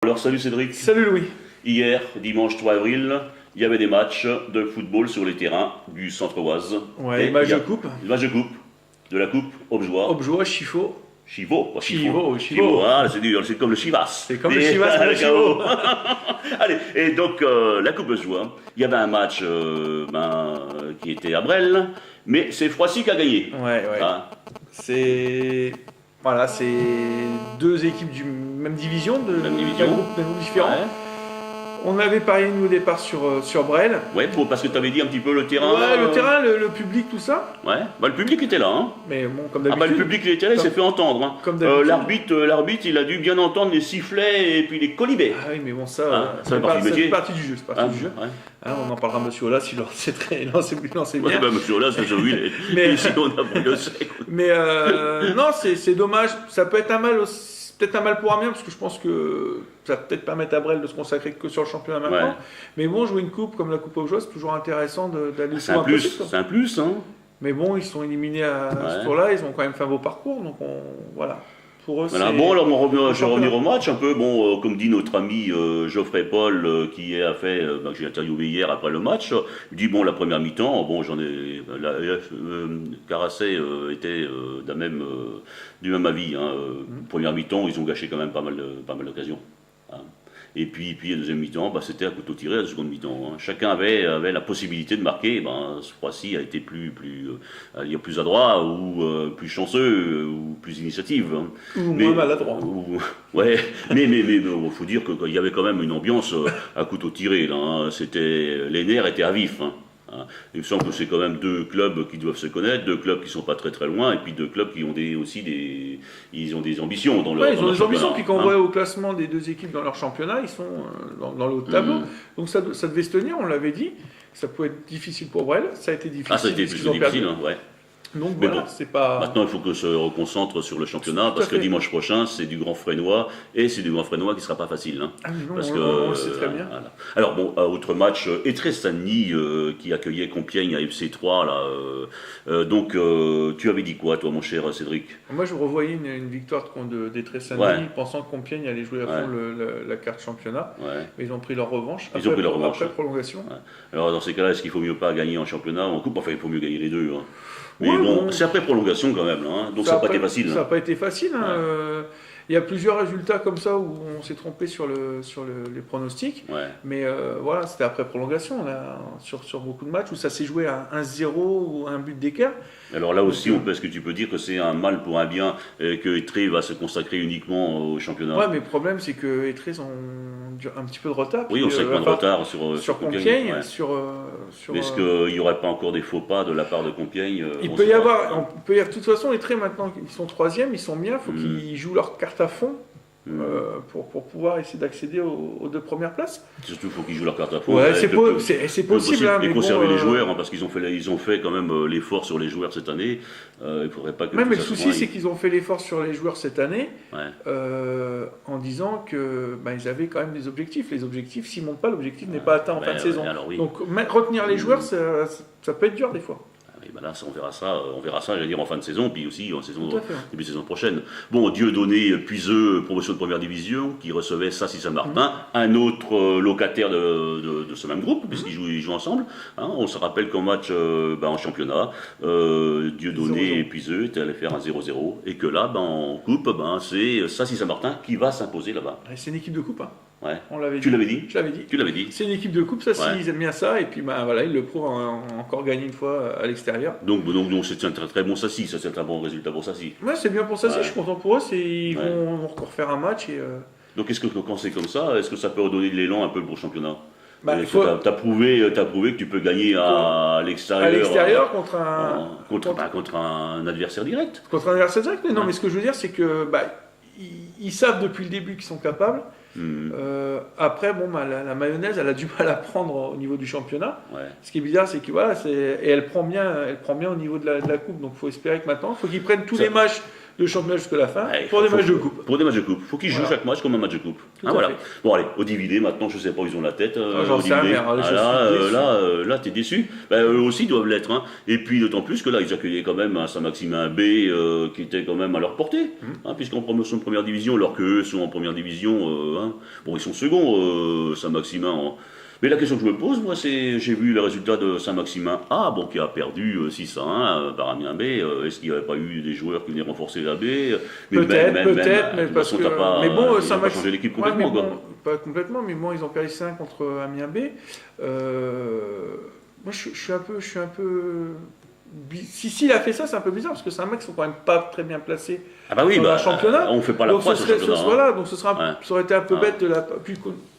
Alors salut Cédric. Salut Louis. Hier, dimanche 3 avril, il y avait des matchs de football sur les terrains du Centre-Oise. Ouais, Et match il y a- de coupe. Match de coupe. De la coupe Aubejoie. Objoie, Chifo. Chivo, pas Chivo. Chivo, hein, c'est comme le Chivas. C'est comme le Chivas, le le Chivo. chaos. Allez, et donc la coupe Aubejoie, il y avait un match qui était à Brel, mais c'est Froissy qui a gagné. Ouais. Hein. C'est deux équipes du même division, Même division. d'un groupe différent. Ouais. On avait parié nous au départ sur Brel. Ouais, parce que tu avais dit un petit peu le terrain. Ouais, le terrain, le public, tout ça. Ouais, le public était là. Hein. Mais bon, comme Ah d'habitude. le public il était là, il s'est fait entendre. Hein. Comme d'habitude. L'arbitre, il a dû bien entendre les sifflets et puis les colibés. Ah oui, mais bon, ça, Ça fait partie du métier. fait partie du jeu. C'est partie Hein, du jeu. ouais. Hein, on en parlera à Monsieur Olas, il en sait bien. Ouais, bah, monsieur Olas, c'est celui, Mais- ici on a pris le sec. Mais non, c'est dommage. Ça peut être un mal aussi. Peut-être un mal pour un bien, parce que je pense que ça va peut-être permettre à Brel de se consacrer que sur le championnat maintenant. Ouais. Mais bon, jouer une coupe comme la Coupe Aubejoie, c'est toujours intéressant d'aller C'est sur un plus, possible, quoi. c'est un plus. Hein. Mais bon, ils sont éliminés à Ouais. ce tour-là, ils ont quand même fait un beau parcours, donc voilà. Pour eux, Voilà. c'est... Bon, alors je vais revenir championnat. au match un peu. Bon, comme dit notre ami Geoffrey Paul, qui a fait, que j'ai interviewé hier après le match, il dit bon, la première mi-temps, bon, Carasset était du même avis. Hein, Première mi-temps, ils ont gâché quand même pas mal d'occasions. Hein. Et puis la deuxième mi-temps, c'était à couteau tiré la seconde mi-temps. Hein. Chacun avait la possibilité de marquer. Ce fois-ci a été plus adroit ou plus chanceux ou plus initiative. Hein. Ou moins maladroit. Ouais, mais faut dire qu'il y avait quand même une ambiance à couteau tiré. Là, hein. Les nerfs étaient à vif. Hein. Hein. Il me semble que c'est quand même deux clubs qui doivent se connaître, deux clubs qui sont pas très très loin, et puis deux clubs qui ont ils ont des ambitions dans leur Ouais, ils dans ont leur des ambitions, championnat, puis quand on hein. voit au classement des deux équipes dans leur championnat, ils sont dans le haut de tableau. Donc ça devait se tenir, on l'avait dit. Ça pouvait être difficile pour Brel, ça a été difficile. Ah, ça a été parce plus qu'ils ont perdu. difficile, hein, ouais. Donc Mais voilà, bon, c'est pas... Maintenant, il faut qu'on se reconcentre sur le championnat, Tout à parce que fait. dimanche prochain, c'est du Grand Fresnois, et c'est du Grand Fresnois qui ne sera pas facile. Hein. Ah mais non, Parce on le sait très bien. Voilà. Alors bon, autre match, Étré-Saint-Denis qui accueillait Compiègne à FC3 là. Donc tu avais dit quoi toi mon cher Cédric? Moi, je revoyais une victoire d'Étré Saint-Denis, Ouais. pensant que Compiègne allait jouer à fond la carte championnat. Ouais. Mais ils ont pris leur revanche. Ils ont pris leur revanche, Après ouais. prolongation. Ouais. Alors dans ces cas-là, est-ce qu'il faut mieux pas gagner en championnat ou en coupe? Enfin, il faut mieux gagner les deux. Hein. Mais Ouais, bon, bon. c'est après prolongation quand même, là, hein. Donc ça n'a pas été facile. Ça Hein. n'a pas été facile. Hein. Ouais. Il y a plusieurs résultats comme ça où on s'est trompé sur les pronostics. Ouais. Mais voilà, c'était après prolongation. Là, sur beaucoup de matchs où ça s'est joué à 1-0 ou un but d'écart. Alors là aussi, est-ce que tu peux dire que c'est un mal pour un bien et que Étré va se consacrer uniquement au championnat? Ouais, mais le problème, c'est que Étré ont un petit peu de retard. Oui, on 5 points de retard sur Compiègne. Ouais. Sur Est-ce qu'il n'y aurait pas encore des faux pas de la part de Compiègne? Il peut y avoir, de toute façon, les traits maintenant, ils sont troisième, ils sont bien, il faut qu'ils jouent leur carte à fond pour pouvoir essayer d'accéder aux deux premières places. Surtout, il faut qu'ils jouent leur carte à fond. Ouais, et c'est possible. Hein, et mais conserver bon, les joueurs, hein, parce qu'ils ont fait quand même l'effort sur les joueurs cette année. Il faudrait pas que. Mais tout le ça se souci, broye. c'est qu'ils ont fait l'effort sur les joueurs cette année Ouais. en disant que ils avaient quand même des objectifs. Les objectifs, s'ils ne montent pas, l'objectif n'est pas atteint en fin de saison. Alors, oui. Donc retenir les joueurs, ça peut être dur des fois. Et ben là, on verra ça, j'allais dire en fin de saison, puis aussi en saison, Tout à fait. début de saison prochaine. Bon, Dieudonné, Puiseux, promotion de première division, qui recevait Sassy Saint-Martin, un autre locataire de ce même groupe, puisqu'ils jouent ensemble. Hein. On se rappelle qu'en match en championnat, Dieudonné 0-0. et Puiseux étaient allés faire un 0-0, et que là, en coupe, c'est Sassy Saint-Martin qui va s'imposer là-bas. Et c'est une équipe de coupe. Hein. Ouais. On l'avait Tu dit. l'avais dit? Je l'avais dit. Tu l'avais dit. C'est une équipe de coupe, ça, Ouais. s'ils aiment bien ça, et puis voilà, ils le prouvent en encore gagné une fois à l'extérieur. Donc c'est un très très bon Sassy, ça c'est un bon résultat pour Sassy. Ouais, c'est bien pour ça, Ouais. je suis content pour eux, ils Ouais. vont encore faire un match et. Donc est-ce que quand c'est comme ça, est-ce que ça peut redonner de l'élan un peu pour le championnat? Bah, Est-ce que t'as prouvé que tu peux gagner à l'extérieur. À l'extérieur contre un adversaire direct. un adversaire direct. Mais non, Ouais. mais ce que je veux dire, c'est que ils savent depuis le début qu'ils sont capables. Après, la mayonnaise, elle a du mal à prendre au niveau du championnat. Ouais. Ce qui est bizarre, c'est que voilà, et elle prend bien au niveau de la coupe. Donc, il faut espérer que maintenant, il faut qu'ils prennent tous Ça- les matchs de championnat jusqu'à la fin Ouais, pour des matchs de coupe. Pour des matchs de coupe. Faut qu'ils jouent Voilà. chaque match comme un match de coupe. Tout à Voilà. fait. Bon allez, au dividé maintenant, je sais pas où ils ont la tête. J'en au sais rien, dividé. mais je suis déçu. Là, t'es déçu. Eux aussi doivent l'être. Hein. Et puis d'autant plus que là, ils accueillaient quand même un Saint-Maximin B qui était quand même à leur portée. Hein, puisqu'en promotion de première division, alors qu'eux sont en première division, Hein. Bon, ils sont seconds, Saint-Maximin. Mais la question que je me pose, moi, c'est, j'ai vu les résultats de Saint-Maximin A, bon, qui a perdu 6-1 par Amiens B. Est-ce qu'il n'y avait pas eu des joueurs qui venaient renforcer la B? Peut-être, mais parce que... mais bon, ça va changer l'équipe complètement. Ouais, bon, pas complètement, mais bon, ils ont perdu 5 contre Amiens B. Moi, je suis un peu... Si il a fait ça, c'est un peu bizarre parce que c'est un mec qui sont quand même pas très bien placés dans le championnat. On fait pas la donc croix sur le championnat. Voilà, donc ça aurait été un peu bête de la. Puis,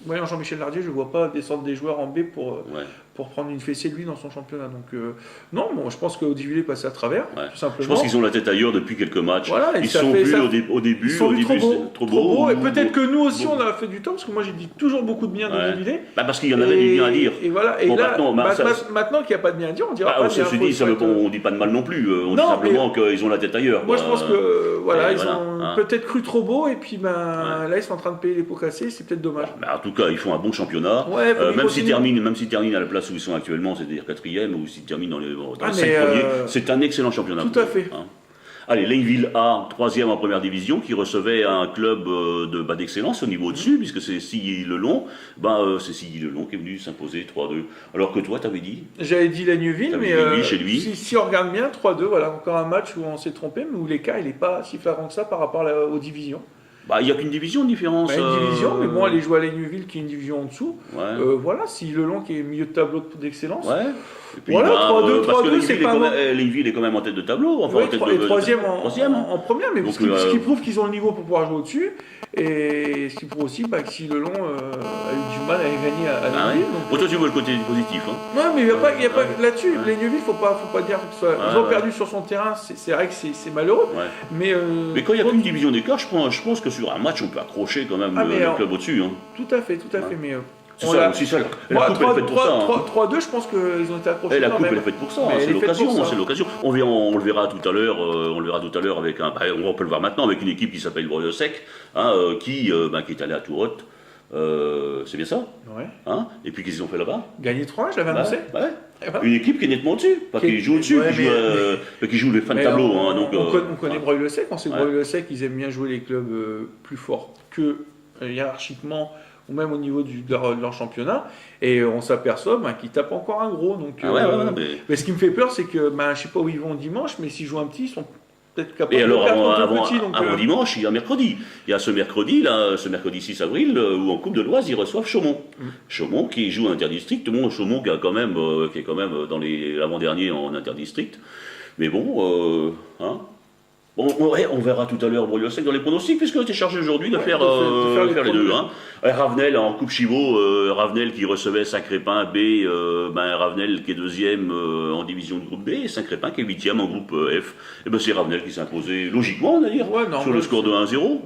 voyant Jean-Michel Lardier, je vois pas descendre des joueurs en B pour prendre une fessée de lui dans son championnat. Donc non, bon, je pense qu'Audivilliers est passé à travers, tout simplement. Je pense qu'ils ont la tête ailleurs depuis quelques matchs. Voilà, ils sont vus au début. Ils sont vus trop beau. Et peut-être que nous aussi, beau. On a fait du temps parce que moi j'ai dit toujours beaucoup de bien d'Audivilliers. Parce qu'il y en avait du bien à dire. Et voilà. Et bon, là, maintenant qu'il n'y a pas de bien à dire, on dira pas de bien. On dit pas de mal non plus. On dit simplement qu'ils ont la tête ailleurs. Moi je pense que voilà, ils ont peut-être cru trop beau et puis là ils sont en train de payer les pots cassés. C'est peut-être dommage. En tout cas, ils font un bon championnat. Même s'ils terminent à la place où ils sont actuellement, c'est-à-dire 4e, ou s'ils terminent dans les 5 premiers, c'est un excellent championnat. Tout à fait. Allez, Lainville A, 3e en première division, qui recevait un club d'excellence au niveau au-dessus, puisque c'est Silly Lelon. C'est Silly Lelon qui est venu s'imposer 3-2. Alors que toi, t'avais dit? J'avais dit Lagneville, mais chez lui. Si on regarde bien, 3-2, voilà, encore un match où on s'est trompé, mais où l'écart, il n'est pas si flagrant que ça par rapport aux divisions. Il n'y a qu'une division de différence. Une division, mais bon, aller jouer à Lagneville qui est une division en dessous. Voilà, Silly Lelon qui est milieu de tableau d'excellence. Et puis, voilà, 3-2, c'est pas mal. Lainville est quand même en tête de tableau. Enfin, troisième en première, mais ce qui prouve qu'ils ont le niveau pour pouvoir jouer au-dessus. Et ce qui prouve aussi que Silly Lelon a eu du mal à gagner à Lainville. Toi, tu vois le côté positif. Ouais, mais il n'y a pas là-dessus. Lainville, faut pas dire que ils ont perdu sur son terrain. C'est vrai que c'est malheureux. Mais quand il n'y a qu'une division d'écart, je pense que sur un match, on peut accrocher quand même le club au-dessus. Tout à fait. Mais c'est ça aussi, ça. La coupe, elle est faite pour ça. 3-2, je pense qu'ils ont été accrochés. Et la coupe, elle est faite pour ça. C'est l'occasion. On le verra tout à l'heure avec on peut le voir maintenant avec une équipe qui s'appelle Breuil-Sec, qui est allée à Tourotte. C'est bien ça. Et puis qu'est-ce qu'ils ont fait là-bas? Gagner 3, je l'avais annoncé. Une équipe qui est nettement au-dessus, pas qui joue au-dessus, qui joue les fins de tableau. On connaît Breuil-le-Sec, on sait que Breuil-le-Sec, ils aiment bien jouer les clubs plus forts que hiérarchiquement, ou même au niveau de leur championnat, et on s'aperçoit qu'ils tapent encore un gros. Donc, mais ce qui me fait peur, c'est que je ne sais pas où ils vont dimanche, mais s'ils jouent un petit, ils sont peut-être capables de perdre un petit. Avant dimanche, il y a mercredi. Il y a ce mercredi 6 avril, où en Coupe de l'Oise, ils reçoivent Chaumont. Chaumont qui joue interdistrict. Chaumont qui est quand même dans les l'avant-dernier en interdistrict. Mais bon, on verra tout à l'heure Breuil-le-Sec dans les pronostics, puisque tu es chargé aujourd'hui de faire les deux. Ravenel en Coupe Chivot, Ravenel qui recevait Saint-Crépin B, Ravenel qui est 2e en division de groupe B, et Saint-Crépin qui est 8e en groupe F. Et c'est Ravenel qui s'est imposé logiquement, on va dire, sur le score de 1-0.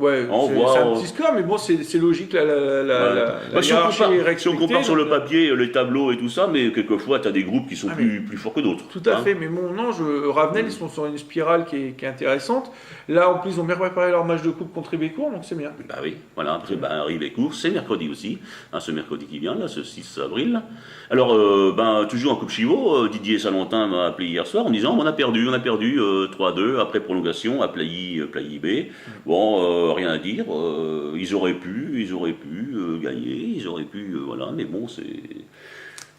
C'est un petit score, mais bon, c'est logique, la hiérarchie est respectée. Si on compare sur le papier, les tableaux et tout ça, mais quelquefois, tu as des groupes qui sont plus forts que d'autres. Tout à fait, mais Ravenel, ils sont sur une spirale qui est intéressante. Là, en plus, ils ont bien préparé leur match de coupe contre Ribécourt, donc c'est bien. Oui, voilà, parce que Ribécourt, c'est mercredi aussi, ce mercredi qui vient, là, ce 6 avril. Alors, toujours en Coupe Chivot, Didier Salentin m'a appelé hier soir en me disant on a perdu 3-2 après prolongation à Plailly B. Bon, rien à dire, ils auraient pu gagner, mais bon, c'est...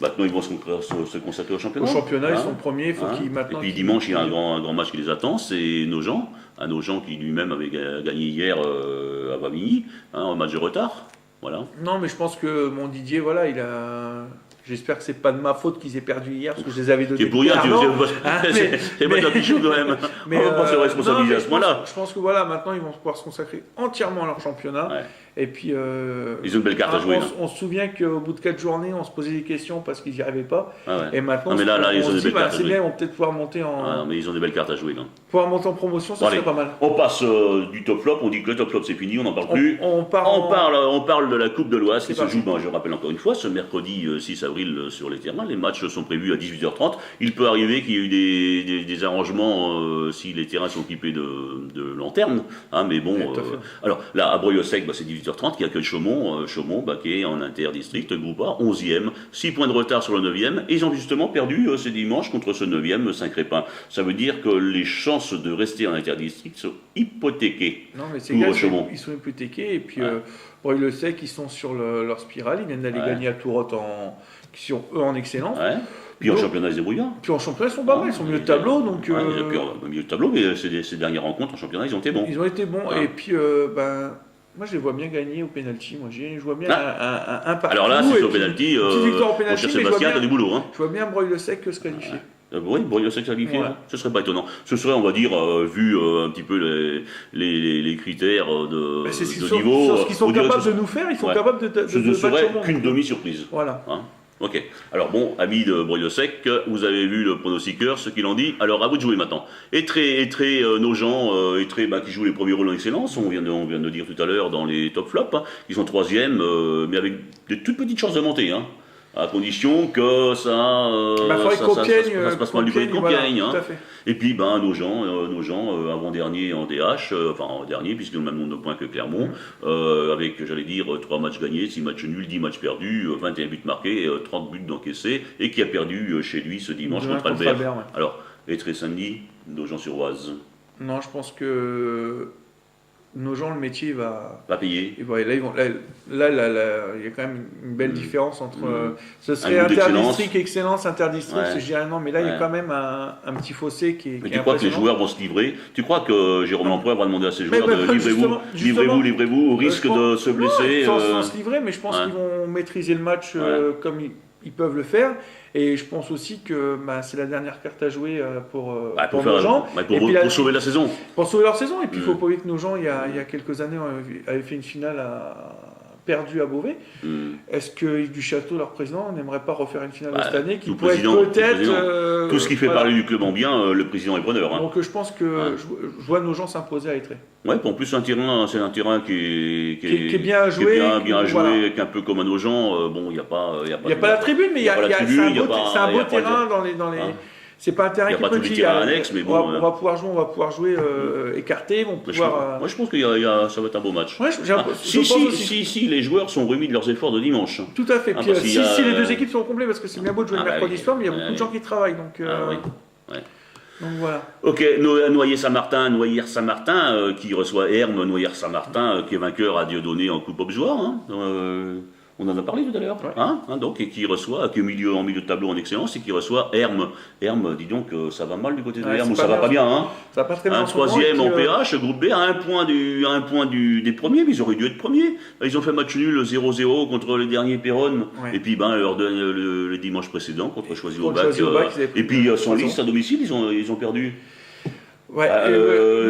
Maintenant, ils vont se consacrer au championnat. Au championnat, ils sont premiers. Il faut qu'ils maintenant. Et puis dimanche, il y a un grand match qui les attend. C'est Nogent. Nogent qui lui-même avait gagné hier à Bamilly, en match de retard. Voilà. Non, mais je pense que mon Didier, il a. J'espère que c'est pas de ma faute qu'ils aient perdu hier, parce que je les avais donnés. C'est pour rien, c'est pas Pichou quand même. On va pas se responsabiliser à ce point-là. Je pense que maintenant, ils vont pouvoir se consacrer entièrement à leur championnat. Et puis, ils ont une belle carte à jouer. On se souvient qu'au bout de 4 journées, on se posait des questions parce qu'ils n'y arrivaient pas. Et maintenant, mais là, ils ont des belles cartes à jouer. C'est bien, ils vont peut-être pouvoir monter en. Mais ils ont des belles cartes à jouer. Pouvoir monter en promotion, ça serait pas mal. On passe du top flop. On dit que le top flop c'est fini, on n'en parle plus. On parle de la Coupe de l'Oise qui se joue, je rappelle encore une fois, ce mercredi 6 avril sur les terrains. Les matchs sont prévus à 18h30. Il peut arriver qu'il y ait eu des arrangements si les terrains sont équipés de lanternes. Mais bon. Alors là, à Breuil-le-Sec, c'est 18h30 qui accueille Chaumont, qui est en interdistrict, groupe A, 11e, 6 points de retard sur le 9e, et ils ont justement perdu ce dimanche contre ce 9e, Saint-Crépin. Ça veut dire que les chances de rester en interdistrict sont hypothéquées. Non, mais ces gars, ils sont hypothéqués, et puis Breuil-le-Sec, ils sont sur leur spirale, ils viennent d'aller gagner à Tourotte, qui sont eux en excellence. Ouais. Puis en championnat, ils se débrouillent bien. Puis en championnat, ils sont pas mal, ils sont milieu de tableau. Donc, milieu de tableau, mais ces dernières rencontres en championnat, ils ont été bons. Ils ont été bons, et puis moi je les vois bien gagner au pénalty. Moi je vois bien un partout. Alors là, si c'est au pénalty, mon cher Sébastien, t'as du boulot. Je vois bien Breuil-le-Sec se qualifier. Oui, Breuil-le-Sec qualifié, ce serait pas étonnant. Ce serait, on va dire, vu un petit peu les critères de niveau. Sur ce qu'ils sont capables de nous faire, ils sont capables de ce ne serait qu'une demi-surprise. Voilà. Ok. Alors bon, amis de Breuil-le-Sec, vous avez vu le pronostiqueur, ce qu'il en dit. Alors à vous de jouer maintenant. Etré, nos gens, qui jouent les premiers rôles en excellence, on vient de dire tout à l'heure dans les top flops, ils sont 3e, mais avec de toutes petites chances de monter. À condition que ça se passe mal du côté de Compiègne. Voilà, tout à fait. Et puis nos gens avant-dernier en DH, en dernier puisqu'ils ont le même nombre de points que Clermont, avec, j'allais dire, 3 matchs gagnés, 6 matchs nuls, 10 matchs perdus, 21 buts marqués, 30 buts d'encaissés, et qui a perdu chez lui ce dimanche contre Albert. Alors, Etré Saint-Denis, nos gens sur Oise. Non, je pense que nos gens, le métier va payer. Et voilà, là, il y a quand même une belle différence entre. Ce serait interdistrict, excellence, interdistrict. Je dirais non, mais là, il y a quand même un petit fossé qui est. Mais tu crois que les joueurs vont se livrer? Tu crois que Jérôme Lamproie va demander à ses joueurs de livrez-vous au risque de se blesser? Sans se livrer, mais je pense qu'ils vont maîtriser le match comme ils peuvent le faire. Et je pense aussi que c'est la dernière carte à jouer pour nos gens. Pour sauver la saison. Pour sauver leur saison. Et puis il faut pas oublier que nos gens, il y a quelques années, avaient fait une finale perdue à Beauvais. Est-ce que Yves Duchâteau, leur président, n'aimerait pas refaire une finale cette année qui pourrait peut-être... Tout ce qui fait parler du club en bien, le président est preneur. Donc je pense que je vois nos gens s'imposer à Etré. Ouais, en plus c'est un terrain qui est bien à jouer, bien à jouer, un peu comme à nos gens. Bon, il n'y a pas la tribune, mais c'est un beau terrain dans les. C'est pas un terrain qui est petit. Il y a pas tous les terrains annexes, mais bon. On va pouvoir jouer écarté. Moi, je pense que ça va être un beau match. Si les joueurs sont remis de leurs efforts de dimanche. Tout à fait. Puis si les deux équipes sont au complet, parce que c'est bien beau de jouer le mercredi soir, mais il y a beaucoup de gens qui travaillent. Donc voilà. Ok, Noyer-Saint-Martin, qui reçoit Hermes, Noyer-Saint-Martin, qui est vainqueur à Dieudonné en Coupe Aubesoire. On en a parlé tout à l'heure. Donc, et qui reçoit, qui est en milieu de tableau en excellence, et qui reçoit Hermes. Hermes, dis donc, ça va mal du côté de Hermes, ou ça va pas bien. Ça va pas très bien. 3e en PH, groupe B, à un point des premiers, mais ils auraient dû être premiers. Ils ont fait match nul 0-0 contre les derniers Péronne, et puis le dimanche précédent contre Choisy-au-Bac. Et puis sans liste à domicile, ils ont perdu.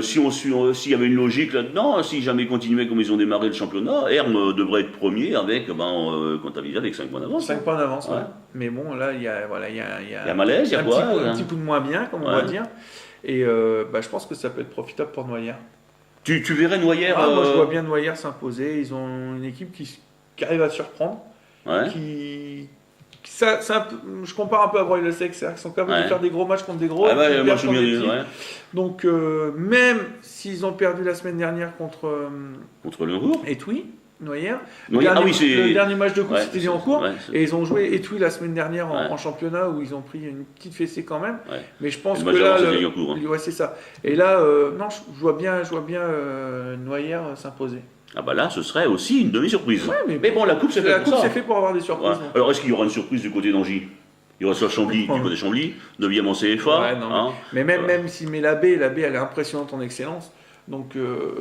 S'il y avait une logique là-dedans, si jamais ils continuaient comme ils ont démarré le championnat, Hermes devrait être premier avec, comptabilisé avec 5 points d'avance. 5 points d'avance, Mais bon, là, il y a malaise, il y a quoi un petit coup de moins bien, comme on va dire. Et je pense que ça peut être profitable pour Noyer. Tu verrais Noyer moi, je vois bien Noyer s'imposer. Ils ont une équipe qui arrive à surprendre. Je compare un peu à Breuil-le-Sec, c'est-à-dire qu'ils sont capables de faire des gros matchs contre des gros. Donc, même s'ils ont perdu la semaine dernière contre Lencourt, Etouy, Noyer. Le dernier match de coupe, c'était Liancourt. Et ils ont joué Etouy la semaine dernière en championnat où ils ont pris une petite fessée quand même. Mais je pense que là. C'est ça. Et là, je vois bien Noyer s'imposer. Là, ce serait aussi une demi-surprise. Mais bon, la coupe, c'est fait pour ça. La coupe, c'est fait pour avoir des surprises. Alors, est-ce qu'il y aura une surprise du côté d'Angy? Il reçoit Chambly, du côté Chambly, 9e en CFA. Mais même s'il met la B, elle est impressionnante en excellence. Donc,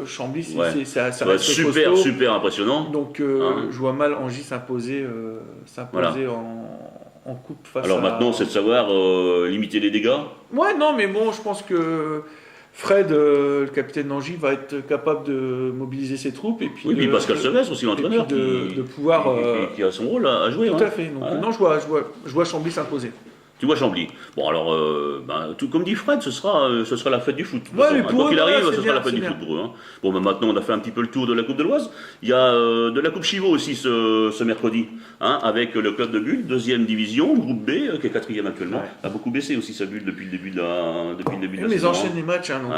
Chambly, ça reste super impressionnant. Donc, je vois mal Angy s'imposer en coupe face Alors maintenant, c'est de savoir limiter les dégâts. Mais bon, je pense que Fred, le capitaine d'Angy, va être capable de mobiliser ses troupes. Et puis, Pascal Sevès aussi, l'entraîneur, de pouvoir. Qui a son rôle à jouer. Tout à fait. Donc, je vois Chambly s'imposer. Tu vois Chambly. Bon, alors, tout comme dit Fred, ce sera la fête du foot. Quoi qu'il arrive, ce sera la fête du foot pour eux. Bon, maintenant, on a fait un petit peu le tour de la Coupe de l'Oise. Il y a de la Coupe Chivot aussi ce mercredi, avec le club de Bulle, 2e division, groupe B, qui est 4e actuellement. A beaucoup baissé aussi sa Bulle depuis le début de la saison. Ils enchaînent les matchs, donc.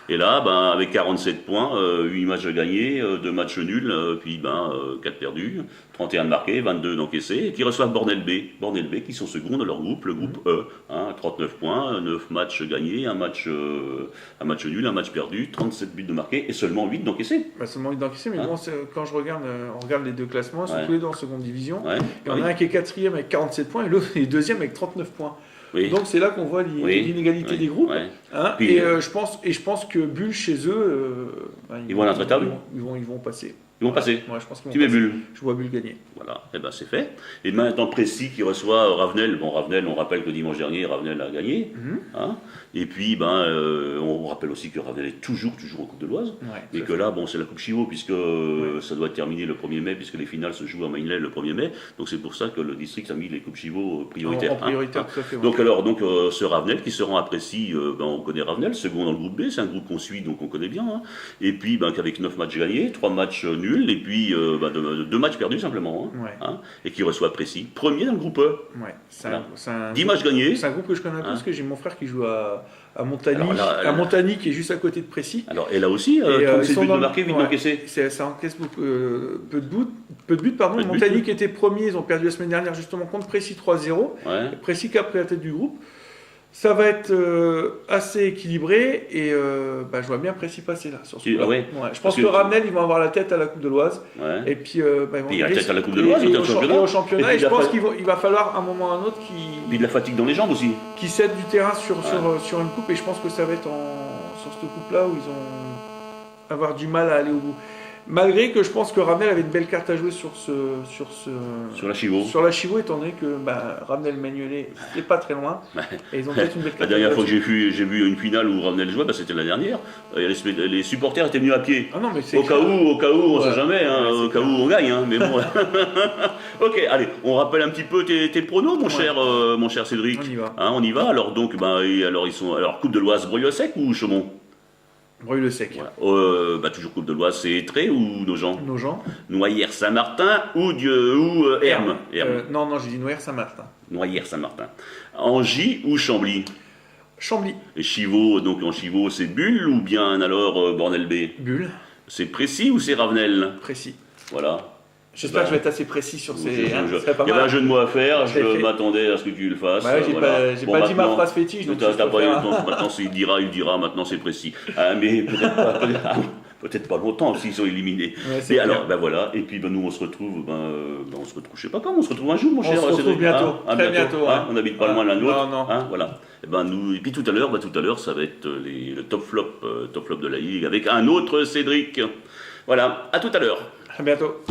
Et là, ben, avec 47 points, 8 matchs gagnés, 2 matchs nuls, puis 4 perdus, 31 de marqués, 22 d'encaissés, et qui reçoivent Bornel B. Bornel B qui sont seconds de leur groupe, le groupe E. 39 points, 9 matchs gagnés, un match nul, un match perdu, 37 buts de marqués et seulement 8 d'encaissés. Seulement 8 d'encaissés, mais bon, quand je regarde, on regarde les deux classements, ils sont tous les deux en seconde division. Il y en a un qui est quatrième avec 47 points et l'autre est deuxième avec 39 points. Oui. Donc c'est là qu'on voit l'inégalité des groupes. Puis, je pense que Bulle chez eux, ils vont à l'intraitable. Ils vont passer. Ils vont passer. Ouais, je pense qu'ils vont tu mets passer. Bulle. Je vois Bulle gagner. Voilà, et ben c'est fait. Et maintenant Précy qui reçoit Ravenel. Bon, Ravenel, on rappelle que dimanche dernier, Ravenel a gagné. Et puis, on rappelle aussi que Ravenel est toujours en Coupe de l'Oise. Et que là, bon, c'est la Coupe Chivot, puisque ça doit être terminé le 1er mai, puisque les finales se jouent à Mainlay le 1er mai. Donc c'est pour ça que le district a mis les Coupes Chivot prioritaires. En prioritaire, tout à fait. Donc, ce Ravenel qui se rend à Précy, on connaît Ravenel, second dans le groupe B, c'est un groupe qu'on suit, donc on connaît bien. Et puis, qu'avec 9 matchs gagnés, 3 matchs nuls, et puis 2 matchs perdus simplement. Et qui reçoit Précy, premier dans le groupe E. C'est un 10 matchs gagnés. C'est un groupe que je connais un peu parce que j'ai mon frère qui joue à Montagny, qui est juste à côté de Précy. Alors, et là aussi, 37 buts de marqués, 8 d'encaissés. Ça encaisse peu de buts. Montagny qui était premier, ils ont perdu la semaine dernière justement contre Précy 3-0. Précy qui a pris la tête du groupe. Ça va être assez équilibré et je vois bien Précy passer là sur ce coup-là. Je pense que Ravenel, ils vont avoir la tête à la Coupe de l'Oise. Et puis, il y a la tête à la Coupe de l'Oise et au championnat. Et je pense qu'il va falloir à un moment ou à un autre puis de la fatigue dans les jambes aussi. Qui cède du terrain sur une coupe. Et je pense que ça va être sur cette coupe-là où ils vont avoir du mal à aller au bout. Malgré que je pense que Ravenel avait une belle carte à jouer sur la Chivot. Sur la Chivot, étant donné que Ravenel Magnolet n'est pas très loin. Et ils ont peut-être une belle carte. La dernière fois que j'ai vu une finale où Ravenel jouait, c'était la dernière. Les supporters étaient venus à pied. Ah non, mais au cas où, on ne sait jamais, au cas où on gagne. Mais bon. Ok, allez, on rappelle un petit peu tes pronos, mon cher Cédric. On y va. Alors donc, ils sont Coupe de l'Oise, Breuil-le-Sec ou Chaumont? Breuil-le-Sec. Toujours Coupe de l'Oise, c'est Étré ou Nogent? Noyères-Saint-Martin ou Hermes? Non, j'ai dit Noyères-Saint-Martin. Noyères-Saint-Martin. Angy ou Chambly? Chambly. Et Chivot, donc en Chivot, c'est Bulle ou bien alors Bornel B? Bulle. C'est Précy ou c'est Ravenel? Précy. Voilà. J'espère que je vais être assez précis sur ces. Il y avait un jeu de mots à faire, je m'attendais à ce que tu le fasses. J'ai pas dit ma phrase fétiche. Donc maintenant, il dira, maintenant c'est précis. Mais peut-être pas longtemps s'ils sont éliminés. Et alors, voilà. Et puis nous, on se retrouve, je sais pas quand, on se retrouve un jour, mon cher. On se retrouve bientôt. Très bientôt. On n'habite pas loin l'un de l'autre. Non. Voilà. Et puis tout à l'heure, ça va être le top flop de la Ligue avec un autre Cédric. Voilà. À tout à l'heure. À bientôt.